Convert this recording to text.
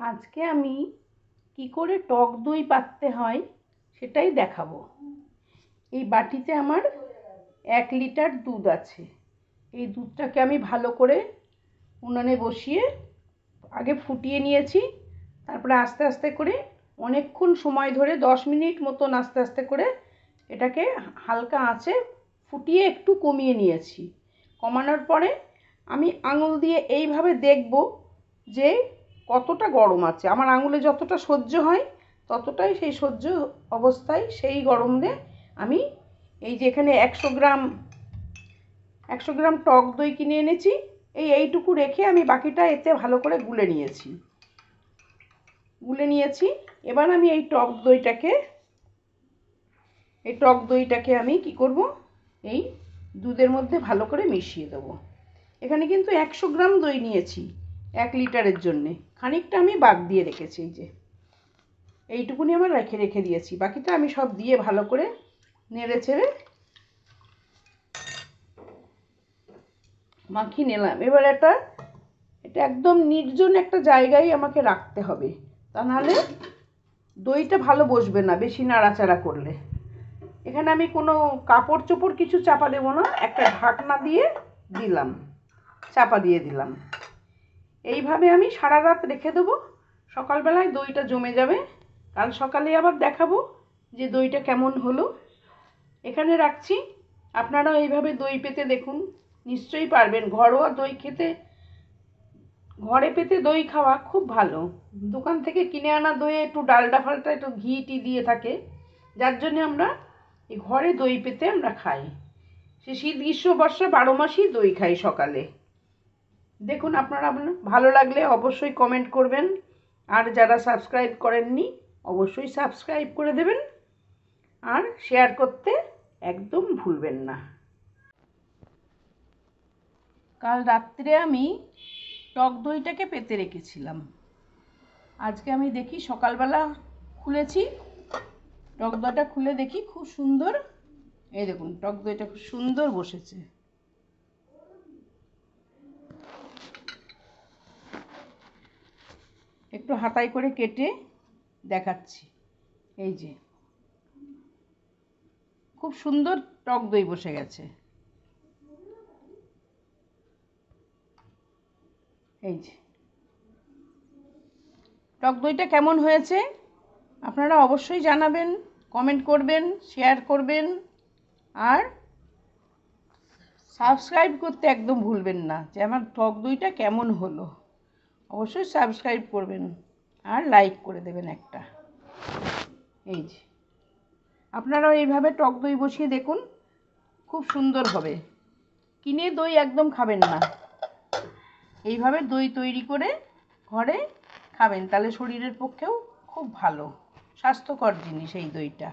আজকে আমি কি করে টক দই পাততে হয় সেটাই দেখাবো। এই বাটিতে আমার 1 লিটার দুধ আছে। এই দুধটাকে আমি ভালো করে উনানে বসিয়ে আগে ফুটিয়ে নিয়েছি। তারপরে আস্তে আস্তে করে অনেকক্ষণ সময় ধরে 10 মিনিট মতন আস্তে আস্তে করে এটাকে হালকা আঁচে ফুটিয়ে একটু কমিয়ে নিয়েছি। কমানোর পরে আমি আঙুল দিয়ে এইভাবে দেখব যে কতটা গরম আছে। আমার আঙুলে যতটা সহ্য হয় ততটাই সেই সহ্য অবস্থায় সেই গরমে আমি এই যে এখানে 100 গ্রাম টক দই কিনে এনেছি, এইটুকু রেখে আমি বাকিটা এতে ভালো করে গুলে নিয়েছি। এবার আমি এই টক দইটাকে আমি কি করব, এই দুধের মধ্যে ভালো করে মিশিয়ে দেবো। এখানে কিন্তু 100 গ্রাম দই নিয়েছি 1 লিটারের জন্যে। খানিকটা আমি বাদ দিয়ে রেখেছি, এই যে এইটুকুনি আমার রেখে দিয়েছি। বাকিটা আমি সব দিয়ে ভালো করে নেড়ে চেড়ে মাখিয়ে নিলাম। এবার এটা একদম নির্জন একটা জায়গায় আমাকে রাখতে হবে, তা নাহলে দইটা ভালো বসবে না বেশি নাড়াচাড়া করলে। এখানে আমি কোনো কাপড় চোপড় কিছু চাপা দেবো না, একটা ঢাকনা দিয়ে চাপা দিয়ে দিলাম। এইভাবে আমি সারা রাত রেখে দেবো। সকালবেলায় দইটা জমে যাবে। কাল সকালে আবার দেখাবো যে দইটা কেমন হলো। এখানে রাখছি। আপনারাও এইভাবে দই পেতে দেখুন, নিশ্চয়ই পারবেন। ঘরোয়া দই খেতে, ঘরে পেতে দই খাওয়া খুব ভালো। দোকান থেকে কিনে আনা দইয়ে একটু ডালডা ফালটা একটু ঘি টি দিয়ে থাকে, যার জন্য আমরা এই ঘরে দই পেতে আমরা খাই। সে শীত গ্রীষ্ম বর্ষা 12 মাসই দই খাই সকালে। দেখুন, আপনারা ভালো লাগলে অবশ্যই কমেন্ট করবেন, আর যারা সাবস্ক্রাইব করেননি অবশ্যই সাবস্ক্রাইব করে দেবেন, আর শেয়ার করতে একদম ভুলবেন না। কাল রাত্রে আমি টক দইটাকে পেতে রেখেছিলাম। আজকে আমি দেখি সকালবেলা খুলেছি, টক দইটা খুলে দেখি খুব সুন্দর। এই দেখুন, টক দইটা খুব সুন্দর বসেছে। একটু হাতায় করে কেটে দেখাচ্ছি। এই যে খুব সুন্দর টক দই বসে গেছে। এই যে টক দইটা কেমন হয়েছে আপনারা অবশ্যই জানাবেন, কমেন্ট করবেন, শেয়ার করবেন, আর সাবস্ক্রাইব করতে একদম ভুলবেন না যে আমার টক দইটা কেমন হলো। অবশ্যই সাবস্ক্রাইব করবেন আর লাইক করে দেবেন একটা। এই যে আপনারাও এইভাবে টক দই বসিয়ে দেখুন, খুব সুন্দর হবে। কিনে দই একদম খাবেন না, এইভাবে দই তৈরি করে ঘরে খাবেন, তাহলে শরীরের পক্ষেও খুব ভালো, স্বাস্থ্যকর জিনিস এই দইটা।